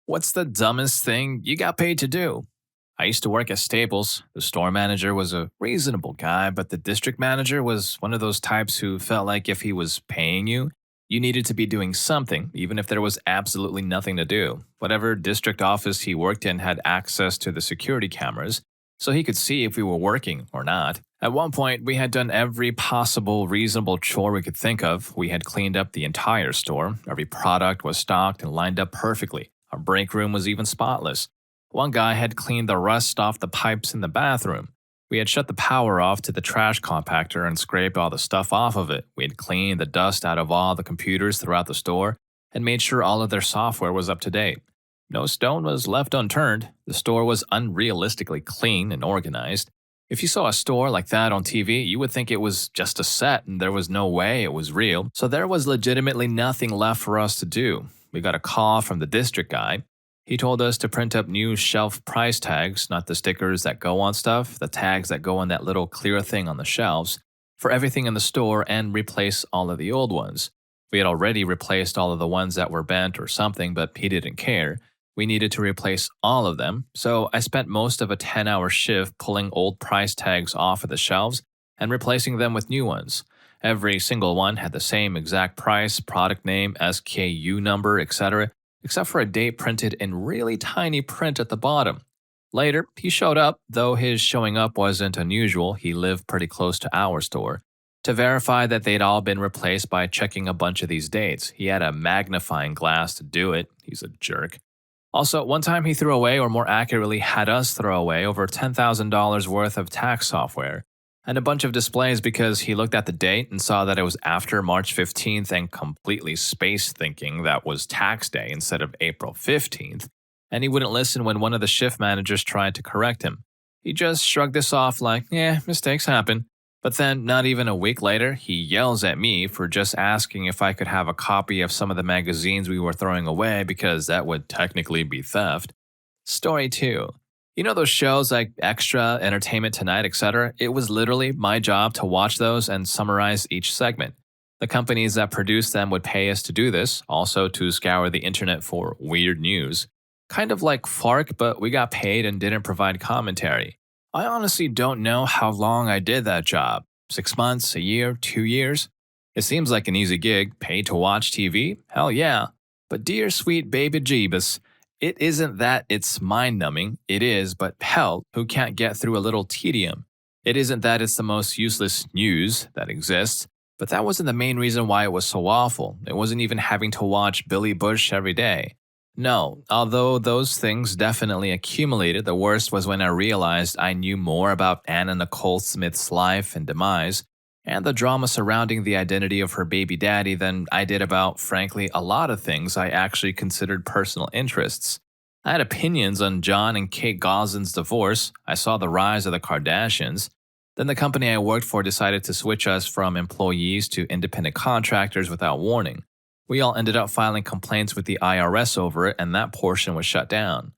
What's the dumbest thing you got paid to do? I used to work at Staples. The store manager was a reasonable guy, but the district manager was one of those types who felt like if he was paying you, you needed to be doing something, even if there was absolutely nothing to do. Whatever district office he worked in had access to the security cameras, so he could see if we were working or not. At one point, we had done every possible reasonable chore we could think of. We had cleaned up the entire store. Every product was stocked and lined up perfectly. Our break room was even spotless. One guy had cleaned the rust off the pipes in the bathroom. We had shut the power off to the trash compactor and scraped all the stuff off of it. We had cleaned the dust out of all the computers throughout the store and made sure all of their software was up to date. No stone was left unturned. The store was unrealistically clean and organized. If you saw a store like that on TV, you would think it was just a set and there was no way it was real. So there was legitimately nothing left for us to do. We got a call from the district guy. He told us to print up new shelf price tags, not the stickers that go on stuff, the tags that go on that little clear thing on the shelves, for everything in the store and replace all of the old ones. We had already replaced all of the ones that were bent or something, but he didn't care. We needed to replace all of them, so I spent most of a 10-hour shift pulling old price tags off of the shelves and replacing them with new ones. Every single one had the same exact price, product name, SKU number, etc., except for a date printed in really tiny print at the bottom. Later, he showed up, though his showing up wasn't unusual. He lived pretty close to our store, to verify that they'd all been replaced by checking a bunch of these dates. He had a magnifying glass to do it. He's a jerk. Also, one time he threw away, or more accurately, had us throw away, over $10,000 worth of tax software and a bunch of displays because he looked at the date and saw that it was after March 15th and completely space thinking that was tax day instead of April 15th, and he wouldn't listen when one of the shift managers tried to correct him. He just shrugged this off like, yeah, mistakes happen. But then, not even a week later, he yells at me for just asking if I could have a copy of some of the magazines we were throwing away because that would technically be theft. Story 2. You know those shows like Extra, Entertainment Tonight, etc.? It was literally my job to watch those and summarize each segment. The companies that produced them would pay us to do this, also to scour the internet for weird news. Kind of like FARC, but we got paid and didn't provide commentary. I honestly don't know how long I did that job. 6 months, a year, 2 years? It seems like an easy gig, paid to watch TV? Hell yeah. But dear sweet baby Jeebus, it isn't that it's mind-numbing, it is, but hell, who can't get through a little tedium? It isn't that it's the most useless news that exists, but that wasn't the main reason why it was so awful. It wasn't even having to watch Billy Bush every day. No, although those things definitely accumulated, the worst was when I realized I knew more about Anna Nicole Smith's life and demise, and the drama surrounding the identity of her baby daddy than I did about, frankly, a lot of things I actually considered personal interests. I had opinions on John and Kate Goslin's divorce. I saw the rise of the Kardashians. Then the company I worked for decided to switch us from employees to independent contractors without warning. We all ended up filing complaints with the IRS over it, and that portion was shut down.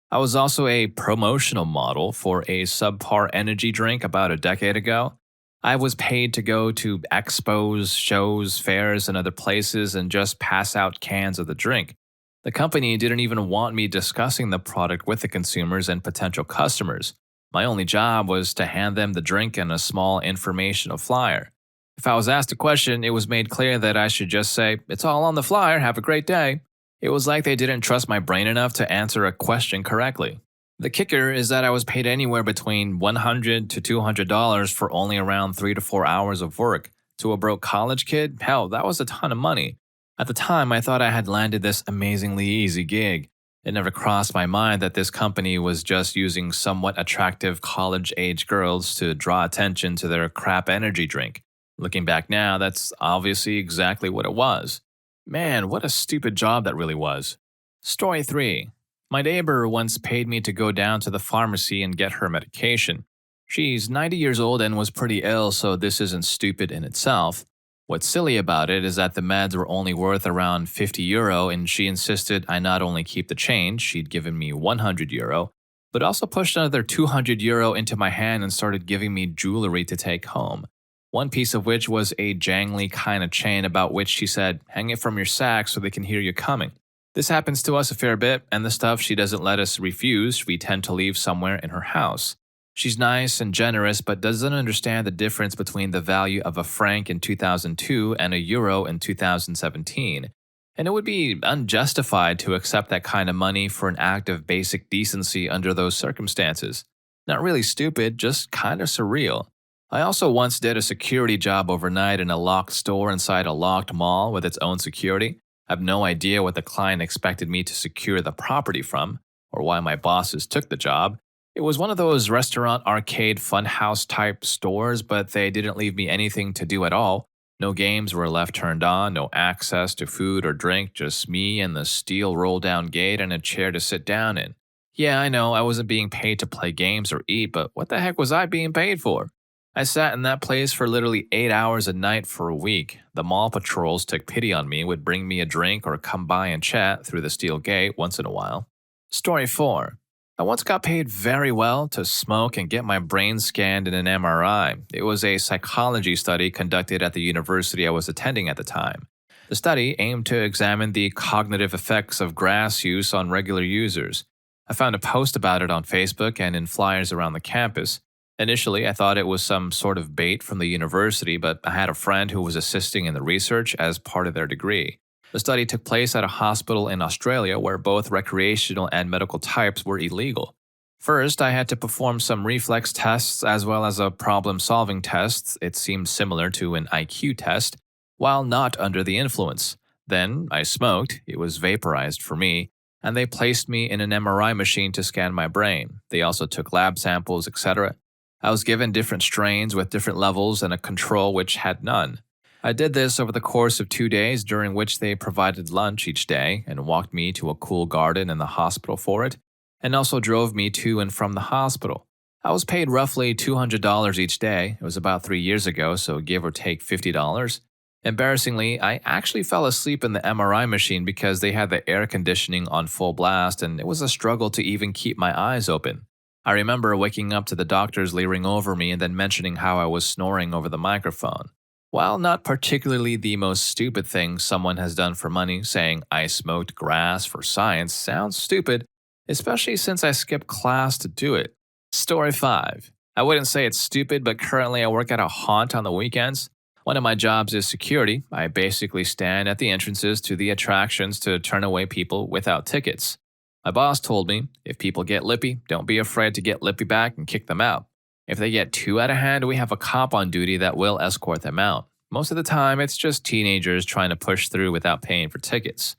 I was also a promotional model for a subpar energy drink about a decade ago. I was paid to go to expos, shows, fairs, and other places and just pass out cans of the drink. The company didn't even want me discussing the product with the consumers and potential customers. My only job was to hand them the drink and a small informational flyer. If I was asked a question, it was made clear that I should just say, "It's all on the flyer, have a great day." It was like they didn't trust my brain enough to answer a question correctly. The kicker is that I was paid anywhere between $100 to $200 for only around 3 to 4 hours of work. To a broke college kid, hell, that was a ton of money. At the time, I thought I had landed this amazingly easy gig. It never crossed my mind that this company was just using somewhat attractive college-age girls to draw attention to their crap energy drink. Looking back now, that's obviously exactly what it was. Man, what a stupid job that really was. Story 3. My neighbor once paid me to go down to the pharmacy and get her medication. She's 90 years old and was pretty ill, so this isn't stupid in itself. What's silly about it is that the meds were only worth around €50, and she insisted I not only keep the change, she'd given me €100, but also pushed another €200 into my hand and started giving me jewelry to take home. One piece of which was a jangly kind of chain about which she said, "Hang it from your sack so they can hear you coming." This happens to us a fair bit, and the stuff she doesn't let us refuse, we tend to leave somewhere in her house. She's nice and generous, but doesn't understand the difference between the value of a franc in 2002 and a euro in 2017. And it would be unjustified to accept that kind of money for an act of basic decency under those circumstances. Not really stupid, just kind of surreal. I also once did a security job overnight in a locked store inside a locked mall with its own security. I have no idea what the client expected me to secure the property from, or why my bosses took the job. It was one of those restaurant arcade funhouse type stores, but they didn't leave me anything to do at all. No games were left turned on, no access to food or drink, just me and the steel roll down gate and a chair to sit down in. Yeah, I know I wasn't being paid to play games or eat, but what the heck was I being paid for? I sat in that place for literally 8 hours a night for a week. The mall patrols took pity on me, would bring me a drink or come by and chat through the steel gate once in a while. Story 4. I once got paid very well to smoke and get my brain scanned in an MRI. It was a psychology study conducted at the university I was attending at the time. The study aimed to examine the cognitive effects of grass use on regular users. I found a post about it on Facebook and in flyers around the campus. Initially, I thought it was some sort of bait from the university, but I had a friend who was assisting in the research as part of their degree. The study took place at a hospital in Australia where both recreational and medical types were illegal. First, I had to perform some reflex tests as well as a problem-solving test. It seemed similar to an IQ test, while not under the influence. Then, I smoked. It was vaporized for me, and they placed me in an MRI machine to scan my brain. They also took lab samples, etc. I was given different strains with different levels and a control which had none. I did this over the course of 2 days, during which they provided lunch each day and walked me to a cool garden in the hospital for it, and also drove me to and from the hospital. I was paid roughly $200 each day. It was about 3 years ago, so give or take $50. Embarrassingly, I actually fell asleep in the MRI machine because they had the air conditioning on full blast, and it was a struggle to even keep my eyes open. I remember waking up to the doctors leering over me and then mentioning how I was snoring over the microphone. While not particularly the most stupid thing someone has done for money, saying I smoked grass for science sounds stupid, especially since I skipped class to do it. Story 5. I wouldn't say it's stupid, but currently I work at a haunt on the weekends. One of my jobs is security. I basically stand at the entrances to the attractions to turn away people without tickets. My boss told me, if people get lippy, don't be afraid to get lippy back and kick them out. If they get too out of hand, we have a cop on duty that will escort them out. Most of the time, it's just teenagers trying to push through without paying for tickets.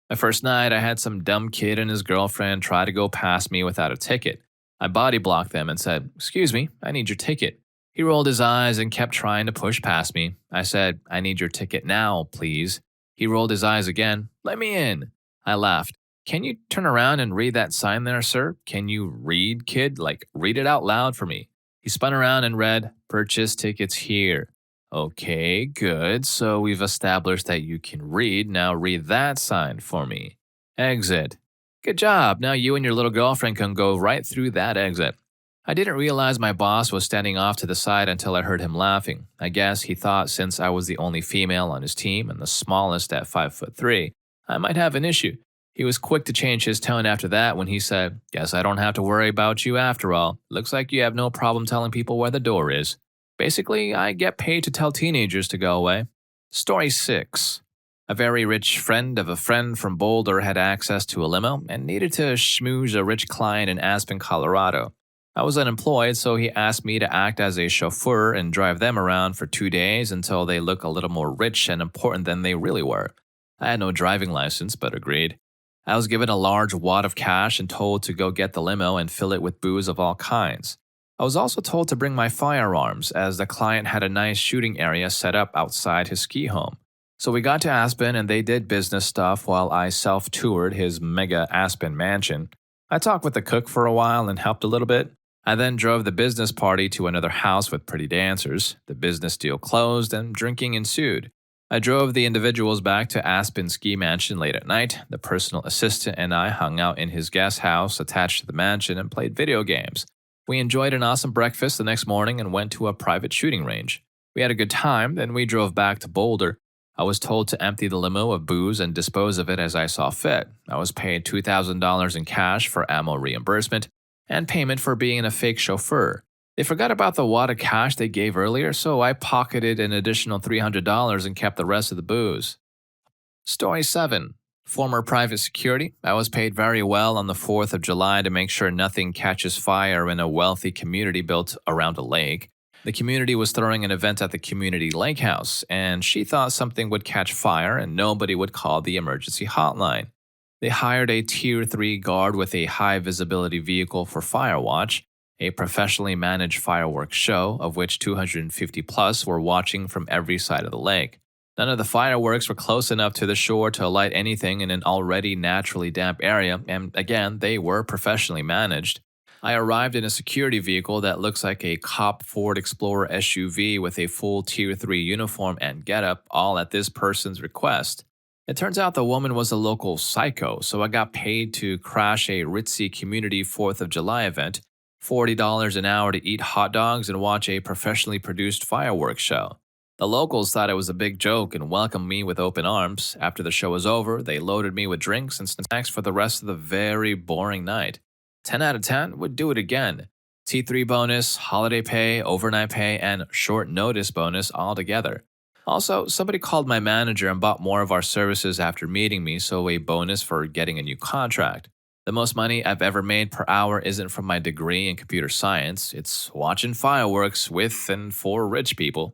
My first night, I had some dumb kid and his girlfriend try to go past me without a ticket. I body blocked them and said, "Excuse me, I need your ticket." He rolled his eyes and kept trying to push past me. I said, "I need your ticket now, please." He rolled his eyes again. "Let me in." I laughed. "Can you turn around and read that sign there, sir? Can you read, kid? Like, read it out loud for me." He spun around and read, "Purchase tickets here." Okay, good. So we've established that you can read. Now read that sign for me. Exit. Good job. Now you and your little girlfriend can go right through that exit. I didn't realize my boss was standing off to the side until I heard him laughing. I guess he thought since I was the only female on his team and the smallest at 5'3", I might have an issue. He was quick to change his tone after that when he said, "Guess I don't have to worry about you after all. Looks like you have no problem telling people where the door is." Basically, I get paid to tell teenagers to go away. Story 6. A very rich friend of a friend from Boulder had access to a limo and needed to schmooze a rich client in Aspen, Colorado. I was unemployed, so he asked me to act as a chauffeur and drive them around for 2 days until they look a little more rich and important than they really were. I had no driving license, but agreed. I was given a large wad of cash and told to go get the limo and fill it with booze of all kinds. I was also told to bring my firearms, as the client had a nice shooting area set up outside his ski home. So we got to Aspen and they did business stuff while I self-toured his mega Aspen mansion. I talked with the cook for a while and helped a little bit. I then drove the business party to another house with pretty dancers. The business deal closed and drinking ensued. I drove the individuals back to Aspen ski mansion late at night. The personal assistant and I hung out in his guest house attached to the mansion and played video games. We enjoyed an awesome breakfast the next morning and went to a private shooting range. We had a good time, then we drove back to Boulder. I was told to empty the limo of booze and dispose of it as I saw fit. I was paid $2,000 in cash for ammo reimbursement and payment for being a fake chauffeur. They forgot about the wad of cash they gave earlier, so I pocketed an additional $300 and kept the rest of the booze. Story 7. Former private security. I was paid very well on the 4th of July to make sure nothing catches fire in a wealthy community built around a lake. The community was throwing an event at the community lake house, and she thought something would catch fire and nobody would call the emergency hotline. They hired a Tier 3 guard with a high visibility vehicle for firewatch, a professionally managed fireworks show of which 250 plus were watching from every side of the lake. None of the fireworks were close enough to the shore to light anything in an already naturally damp area, and again, they were professionally managed. I arrived in a security vehicle that looks like a cop Ford Explorer SUV with a full Tier 3 uniform and getup, all at this person's request. It turns out the woman was a local psycho, so I got paid to crash a ritzy community 4th of July event, $40 an hour to eat hot dogs and watch a professionally produced fireworks show. The locals thought it was a big joke and welcomed me with open arms. After the show was over, they loaded me with drinks and snacks for the rest of the very boring night. 10 out of 10 would do it again. T3 bonus, holiday pay, overnight pay, and short notice bonus all together. Also, somebody called my manager and bought more of our services after meeting me, so a bonus for getting a new contract. The most money I've ever made per hour isn't from my degree in computer science, it's watching fireworks with and for rich people.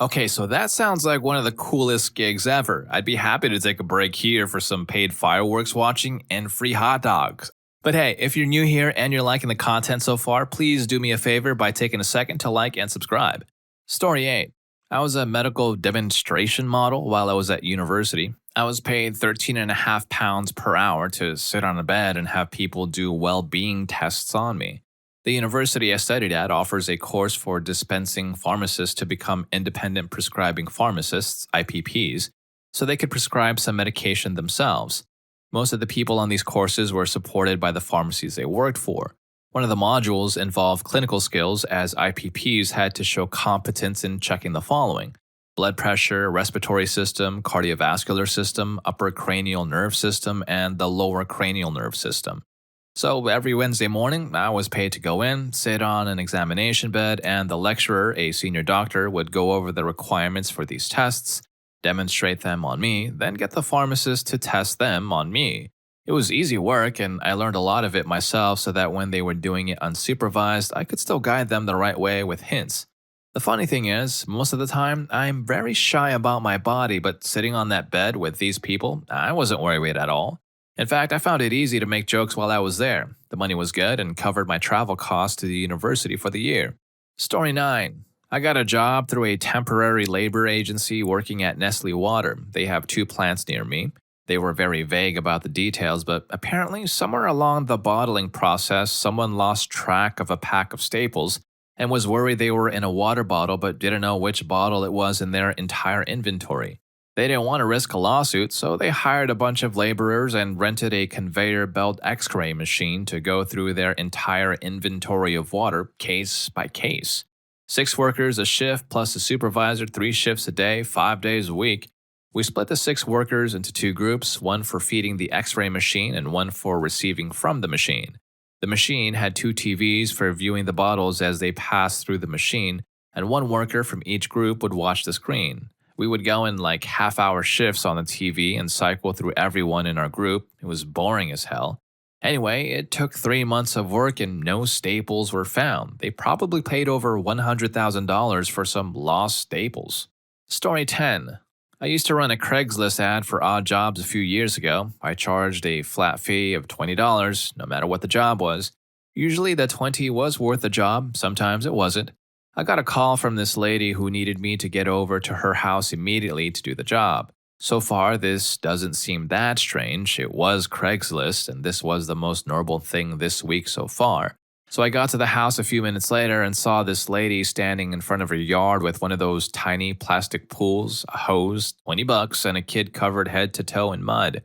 Okay, so that sounds like one of the coolest gigs ever. I'd be happy to take a break here for some paid fireworks watching and free hot dogs. But hey, if you're new here and you're liking the content so far, please do me a favor by taking a second to like and subscribe. Story 8. I was a medical demonstration model while I was at university. I was paid £13.50 per hour to sit on a bed and have people do well-being tests on me. The university I studied at offers a course for dispensing pharmacists to become independent prescribing pharmacists, IPPs, so they could prescribe some medication themselves. Most of the people on these courses were supported by the pharmacies they worked for. One of the modules involved clinical skills, as IPPs had to show competence in checking the following: blood pressure, respiratory system, cardiovascular system, upper cranial nerve system, and the lower cranial nerve system. So every Wednesday morning, I was paid to go in, sit on an examination bed, and the lecturer, a senior doctor, would go over the requirements for these tests, demonstrate them on me, then get the pharmacist to test them on me. It was easy work, and I learned a lot of it myself so that when they were doing it unsupervised, I could still guide them the right way with hints. The funny thing is, most of the time, I'm very shy about my body, but sitting on that bed with these people, I wasn't worried at all. In fact, I found it easy to make jokes while I was there. The money was good and covered my travel costs to the university for the year. Story 9. I got a job through a temporary labor agency working at Nestle Water. They have 2 plants near me. They were very vague about the details, but apparently somewhere along the bottling process, someone lost track of a pack of staples and was worried they were in a water bottle but didn't know which bottle it was in their entire inventory. They didn't want to risk a lawsuit, so they hired a bunch of laborers and rented a conveyor belt X-ray machine to go through their entire inventory of water, case by case. 6 workers a shift plus a supervisor, 3 shifts a day, 5 days a week. We split the 6 workers into 2 groups, one for feeding the X-ray machine and one for receiving from the machine. The machine had 2 TVs for viewing the bottles as they passed through the machine, and 1 worker from each group would watch the screen. We would go in like half-hour shifts on the TV and cycle through everyone in our group. It was boring as hell. Anyway, it took 3 months of work and no staples were found. They probably paid over $100,000 for some lost staples. Story 10. I used to run a Craigslist ad for odd jobs a few years ago. I charged a flat fee of $20, no matter what the job was. Usually the $20 was worth the job, sometimes it wasn't. I got a call from this lady who needed me to get over to her house immediately to do the job. So far, this doesn't seem that strange. It was Craigslist, and this was the most normal thing this week so far. So I got to the house a few minutes later and saw this lady standing in front of her yard with one of those tiny plastic pools, a hose, $20, and a kid covered head to toe in mud.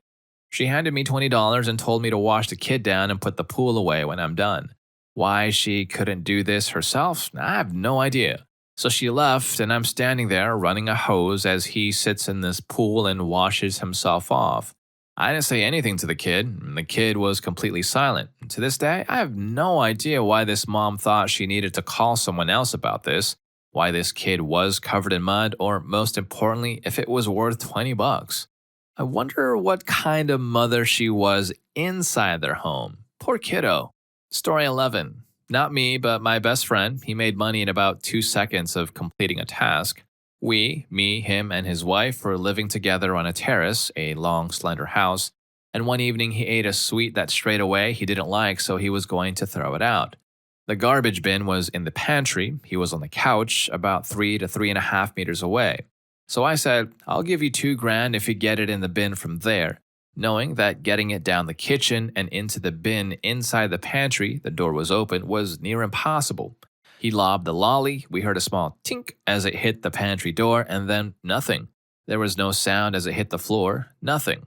She handed me $20 and told me to wash the kid down and put the pool away when I'm done. Why she couldn't do this herself, I have no idea. So she left, and I'm standing there running a hose as he sits in this pool and washes himself off. I didn't say anything to the kid, and the kid was completely silent. And to this day, I have no idea why this mom thought she needed to call someone else about this, why this kid was covered in mud, or most importantly, if it was worth 20 bucks. I wonder what kind of mother she was inside their home. Poor kiddo. Story 11. Not me, but my best friend. He made money in about 2 seconds of completing a task. Me, him, and his wife were living together on a terrace, a long, slender house, and one evening he ate a sweet that straight away he didn't like, so he was going to throw it out. The garbage bin was in the pantry. He was on the couch, about 3 to 3.5 meters away. So I said, I'll give you 2 grand if you get it in the bin from there, knowing that getting it down the kitchen and into the bin inside the pantry, the door was open, was near impossible. He lobbed the lolly, we heard a small tink as it hit the pantry door, and then nothing. There was no sound as it hit the floor, nothing.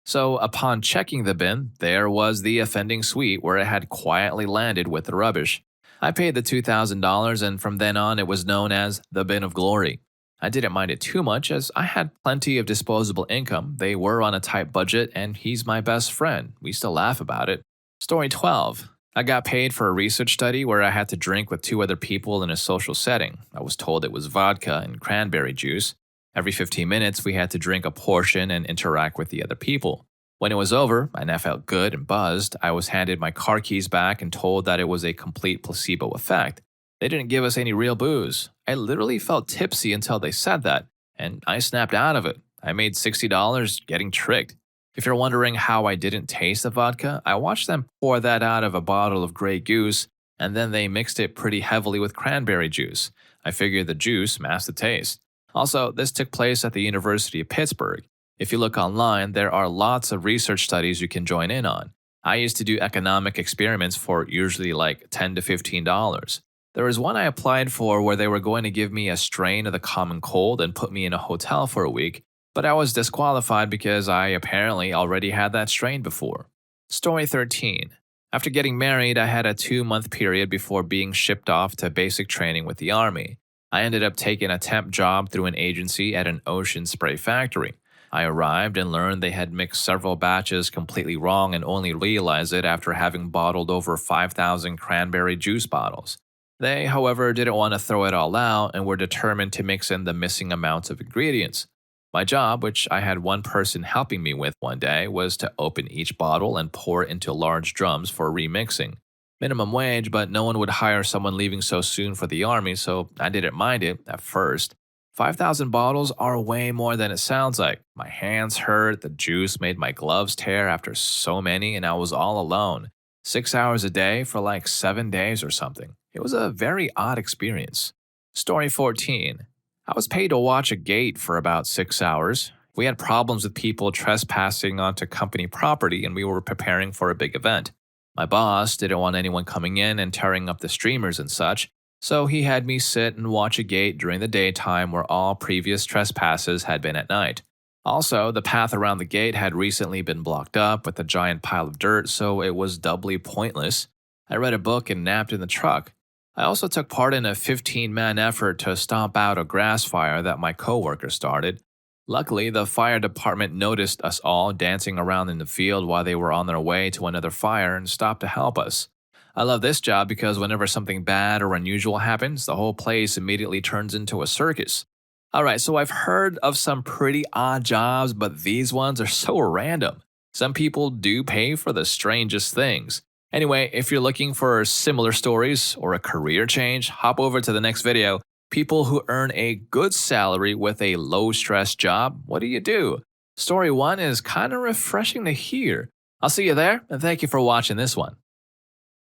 So upon checking the bin, there was the offending sweet where it had quietly landed with the rubbish. I paid the $2,000, and from then on it was known as the Bin of Glory. I didn't mind it too much as I had plenty of disposable income, they were on a tight budget, and he's my best friend. We still laugh about it. Story 12. I got paid for a research study where I had to drink with 2 other people in a social setting. I was told it was vodka and cranberry juice. Every 15 minutes, we had to drink a portion and interact with the other people. When it was over, and I felt good and buzzed, I was handed my car keys back and told that it was a complete placebo effect. They didn't give us any real booze. I literally felt tipsy until they said that, and I snapped out of it. I made $60 getting tricked. If you're wondering how I didn't taste the vodka, I watched them pour that out of a bottle of Grey Goose, and then they mixed it pretty heavily with cranberry juice. I figured the juice masked the taste. Also, this took place at the University of Pittsburgh. If you look online, there are lots of research studies you can join in on. I used to do economic experiments for usually like $10 to $15. There was one I applied for where they were going to give me a strain of the common cold and put me in a hotel for a week, but I was disqualified because I apparently already had that strain before. Story 13. After getting married, I had a 2-month period before being shipped off to basic training with the Army. I ended up taking a temp job through an agency at an ocean spray factory. I arrived and learned they had mixed several batches completely wrong and only realized it after having bottled over 5,000 cranberry juice bottles. They, however, didn't want to throw it all out and were determined to mix in the missing amounts of ingredients. My job, which I had one person helping me with one day, was to open each bottle and pour it into large drums for remixing. Minimum wage, but no one would hire someone leaving so soon for the Army, so I didn't mind it at first. 5,000 bottles are way more than it sounds like. My hands hurt, the juice made my gloves tear after so many, and I was all alone. 6 hours a day for like 7 days or something. It was a very odd experience. Story 14. I was paid to watch a gate for about 6 hours. We had problems with people trespassing onto company property, and we were preparing for a big event. My boss didn't want anyone coming in and tearing up the streamers and such, so he had me sit and watch a gate during the daytime where all previous trespasses had been at night. Also, the path around the gate had recently been blocked up with a giant pile of dirt, so it was doubly pointless. I read a book and napped in the truck. I also took part in a 15-man effort to stomp out a grass fire that my coworker started. Luckily, the fire department noticed us all dancing around in the field while they were on their way to another fire and stopped to help us. I love this job because whenever something bad or unusual happens, the whole place immediately turns into a circus. Alright, so I've heard of some pretty odd jobs, but these ones are so random. Some people do pay for the strangest things. Anyway, if you're looking for similar stories or a career change, hop over to the next video. People who earn a good salary with a low-stress job, what do you do? Story 1 is kind of refreshing to hear. I'll see you there, and thank you for watching this one.